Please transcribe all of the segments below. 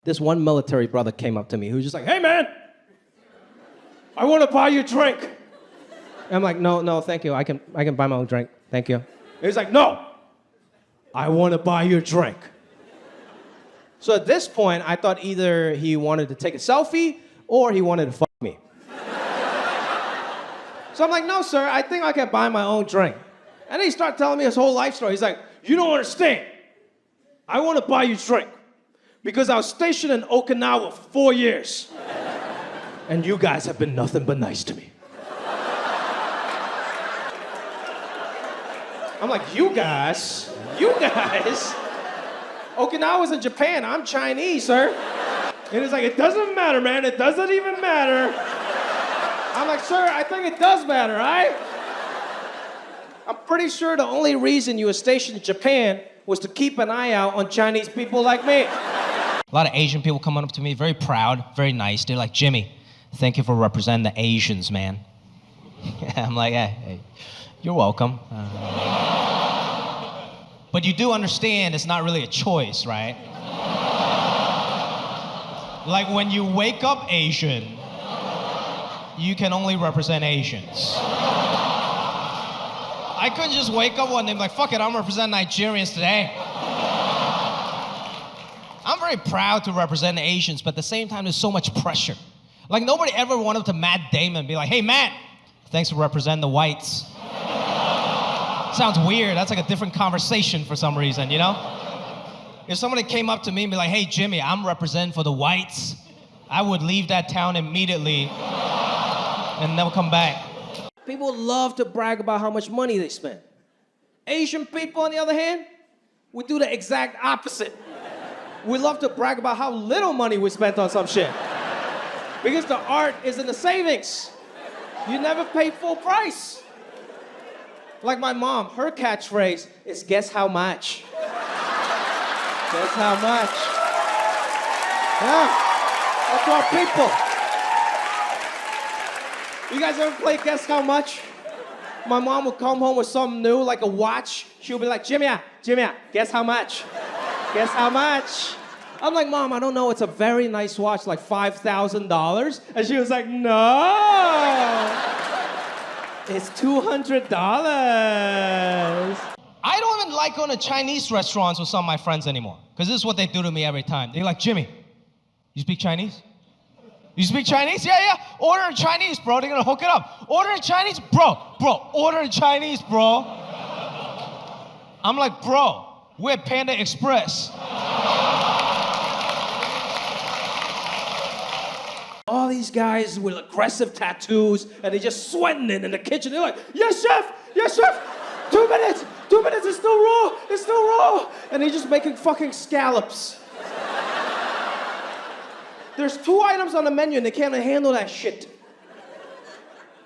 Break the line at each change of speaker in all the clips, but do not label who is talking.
This one military brother came up to me who was just like, hey man, I want to buy you a drink. And I'm like, no, thank you. I can buy my own drink. Thank you. And he's like, no, I want to buy you a drink. So at this point, I thought either he wanted to take a selfie or he wanted to fuck me. So I'm like, no, sir, I think I can buy my own drink. And then he started telling me his whole life story. He's like, you don't understand. I want to buy you a drink because I was stationed in Okinawa for 4 years. And you guys have been nothing but nice to me. I'm like, you guys? Okinawa's in Japan, I'm Chinese, sir. And he's like, it doesn't matter, man, it doesn't even matter. I'm like, sir, I think it does matter, right? I'm pretty sure the only reason you were stationed in Japan was to keep an eye out on Chinese people like me.
A lot of Asian people coming up to me, very proud, very nice. They're like, Jimmy, thank you for representing the Asians, man. I'm like, hey, you're welcome. But you do understand it's not really a choice, right? Like when you wake up Asian, you can only represent Asians. I couldn't just wake up one day and be like, fuck it, I'm representing Nigerians today. I'm very proud to represent the Asians, but at the same time, there's so much pressure. Like nobody ever went up to Matt Damon and be like, hey, Matt, thanks for representing the whites. Sounds weird. That's like a different conversation for some reason, you know? If somebody came up to me and be like, hey, Jimmy, I'm representing for the whites, I would leave that town immediately and never come back.
People love to brag about how much money they spend. Asian people, on the other hand, we do the exact opposite. We love to brag about how little money we spent on some shit. Because the art is in the savings. You never pay full price. Like my mom, her catchphrase is, guess how much? Guess how much? Yeah, that's our people. You guys ever play Guess How Much? My mom would come home with something new, like a watch. She would be like, Jimmy, guess how much? Guess how much? I'm like, Mom, I don't know, it's a very nice watch, like $5,000. And she was like, no, it's $200.
I don't even like going to Chinese restaurants with some of my friends anymore, because this is what they do to me every time. They're like, Jimmy, you speak Chinese? You speak Chinese? Yeah. Order in Chinese, bro. They're gonna hook it up. Order in Chinese? Bro, order in Chinese, bro. I'm like, bro, we're at Panda Express.
All these guys with aggressive tattoos, and they're just sweating in the kitchen. They're like, yes, chef, 2 minutes, it's still raw. And they're just making fucking scallops. There's 2 items on the menu and they can't handle that shit.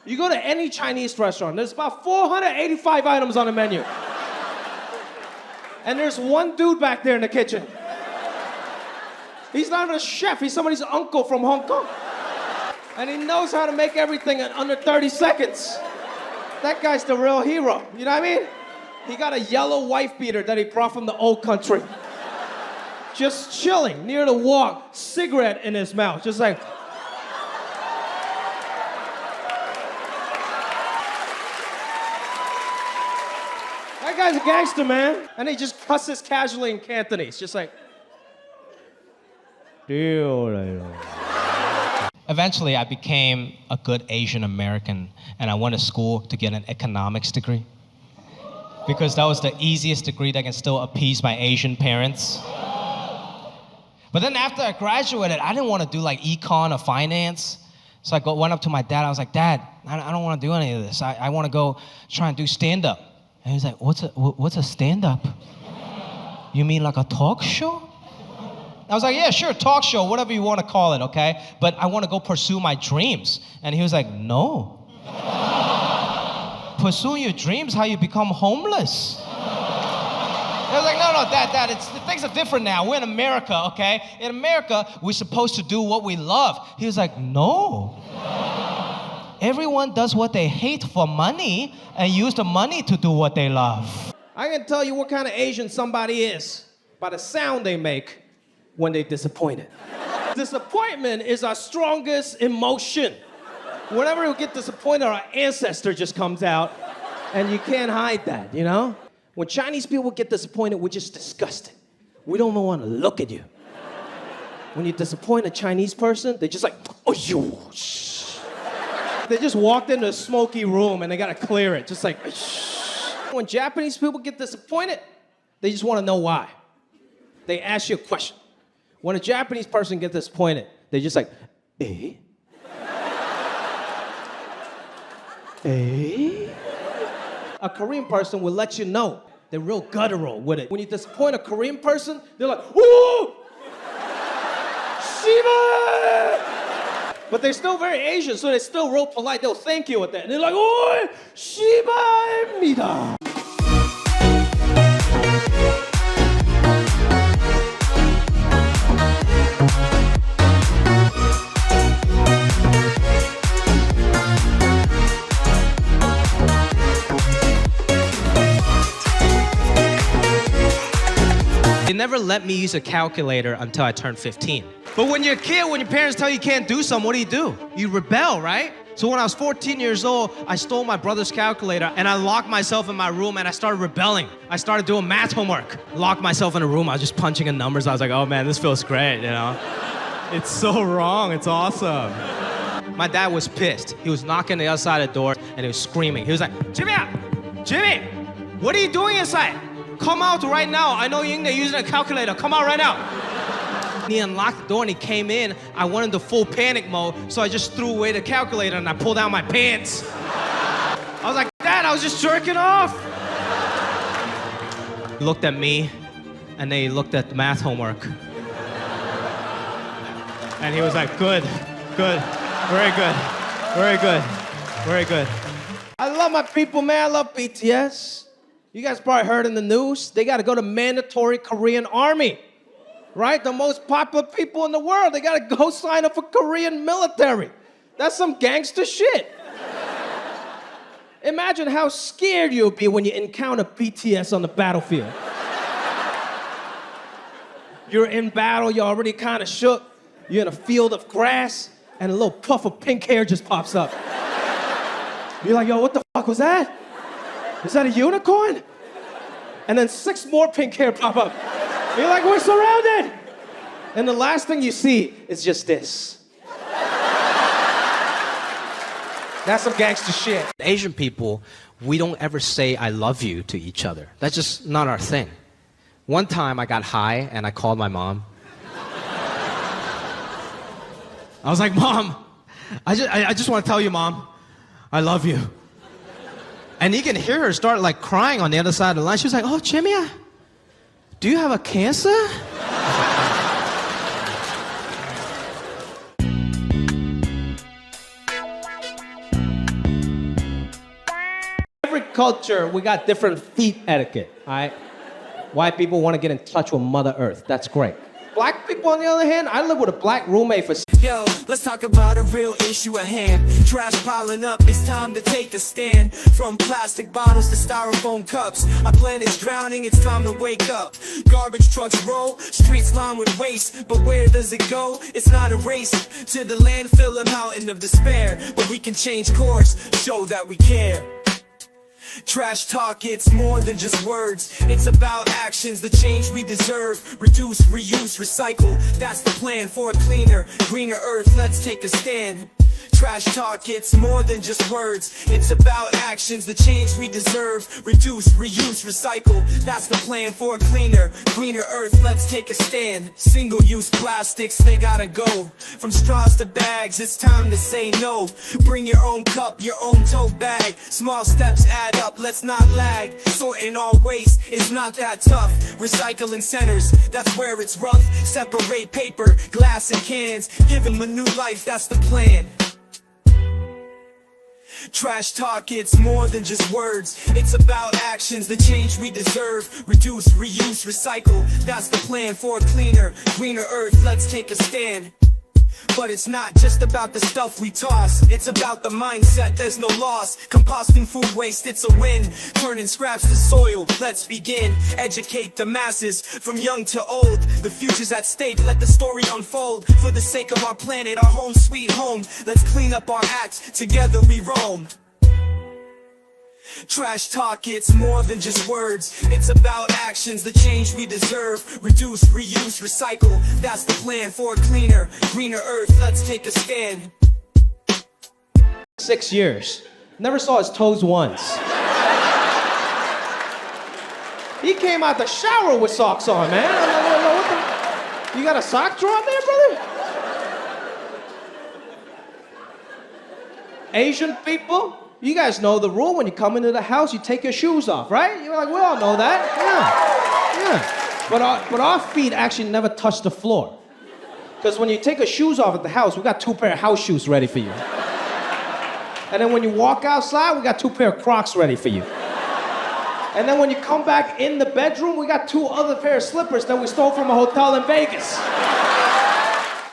You go to any Chinese restaurant, there's about 485 items on the menu. And there's one dude back there in the kitchen. He's not even a chef, he's somebody's uncle from Hong Kong. And he knows how to make everything in under 30 seconds. That guy's the real hero, you know what I mean? He got a yellow wife beater that he brought from the old country. Just chilling near the wall, cigarette in his mouth, just like. That guy's a gangster, man. And he just cusses casually in Cantonese, just like.
Eventually, I became a good Asian American, and I went to school to get an economics degree. Because that was the easiest degree that can still appease my Asian parents. But then after I graduated, I didn't want to do like econ or finance. So I went up to my dad. I was like, Dad, I don't want to do any of this. I want to go try and do stand-up. And he's like, what's a stand-up? You mean like a talk show? I was like, yeah, sure, talk show, whatever you want to call it, okay? But I want to go pursue my dreams. And he was like, no. Pursuing your dreams, how you become homeless. I was like, no, Dad, things are different now. We're in America, okay? In America, we're supposed to do what we love. He was like, no. Everyone does what they hate for money and use the money to do what they love.
I can tell you what kind of Asian somebody is by the sound they make. when they're disappointed. Disappointment is our strongest emotion. Whenever we get disappointed, our ancestor just comes out, and you can't hide that, you know? When Chinese people get disappointed, we're just disgusted. We don't even want to look at you. When you disappoint a Chinese person, they're just like, oh, yo, shh. They just walked into a smoky room and they gotta clear it, just like, shh. When Japanese people get disappointed, they just want to know why. They ask you a question. When a Japanese person gets disappointed, they're just like, eh? Eh? A Korean person will let you know. They're real guttural with it. When you disappoint a Korean person, they're like, woo! Shiba! But they're still very Asian, so they're still real polite. They'll thank you with that. And they're like, oi! Shiba-imida!
They never let me use a calculator until I turned 15. But when you're a kid, when your parents tell you can't do something, what do? You rebel, right? So when I was 14 years old, I stole my brother's calculator and I locked myself in my room and I started rebelling. I started doing math homework. Locked myself in a room, I was just punching in numbers. I was like, oh man, this feels great, you know? It's so wrong, it's awesome. My dad was pissed. He was knocking the other side of the door and he was screaming. He was like, Jimmy, what are you doing inside? Come out right now. I know you're using a calculator. Come out right now. He unlocked the door and he came in. I went into full panic mode, so I just threw away the calculator and I pulled down my pants. I was like, Dad, I was just jerking off. He looked at me and then he looked at the math homework. And he was like, good, very good.
I love my people, man. I love BTS. You guys probably heard in the news, they got to go to mandatory Korean army, right? The most popular people in the world, they got to go sign up for Korean military. That's some gangster shit. Imagine how scared you'll be when you encounter BTS on the battlefield. You're in battle, you're already kind of shook. You're in a field of grass, and a little puff of pink hair just pops up. You're like, yo, what the fuck was that? Is that a unicorn? And then 6 more pink hair pop up. You're like, we're surrounded! And the last thing you see is just this. That's some gangster shit.
Asian people, we don't ever say I love you to each other. That's just not our thing. One time I got high and I called my mom. I was like, Mom, I just want to tell you, Mom, I love you. And you can hear her start like crying on the other side of the line. She was like, oh, Jimmy, do you have a cancer?
Every culture, we got different feet etiquette, all right? White people want to get in touch with Mother Earth. That's great. Black people, on the other hand, I live with a black roommate for...
Yo, let's talk about a real issue at hand. Trash piling up, it's time to take a stand. From plastic bottles to styrofoam cups, our planet's drowning, it's time to wake up. Garbage trucks roll, streets lined with waste, but where does it go? It's not a race to the landfill, a mountain of despair. But we can change course, show that we care. Trash talk, it's more than just words. It's about actions, the change we deserve. Reduce, reuse, recycle. That's the plan for a cleaner, greener earth. Let's take a stand. Trash talk, it's more than just words. It's about actions, the change we deserve. Reduce, reuse, recycle. That's the plan for a cleaner, greener earth. Let's take a stand. Single-use plastics, they gotta go. From straws to bags, it's time to say no. Bring your own cup, your own tote bag. Small steps add up, let's not lag. Sorting all waste, it's not that tough. Recycling centers, that's where it's rough. Separate paper, glass and cans. Give them a new life, that's the plan. Trash talk, it's more than just words. It's about actions, the change we deserve. Reduce, reuse, recycle. That's the plan for a cleaner, greener earth. Let's take a stand. But it's not just about the stuff we toss. It's about the mindset, there's no loss. Composting food waste, it's a win. Turning scraps to soil, let's begin. Educate the masses, from young to old. The future's at stake, let the story unfold. For the sake of our planet, our home sweet home. Let's clean up our acts, together we roam. Trash talk, it's more than just words. It's about actions, the change we deserve. Reduce, reuse, recycle. That's the plan for a cleaner, greener earth. Let's take a stand.
6 years. Never saw his toes once. He came out the shower with socks on, man. What the, you got a sock drawer there, brother? Asian people, you guys know the rule. When you come into the house, you take your shoes off, right? You're like, we all know that. Yeah. But our feet actually never touch the floor. Because when you take your shoes off at the house, we got 2 pair of house shoes ready for you. And then when you walk outside, we got 2 pair of Crocs ready for you. And then when you come back in the bedroom, we got 2 other pair of slippers that we stole from a hotel in Vegas.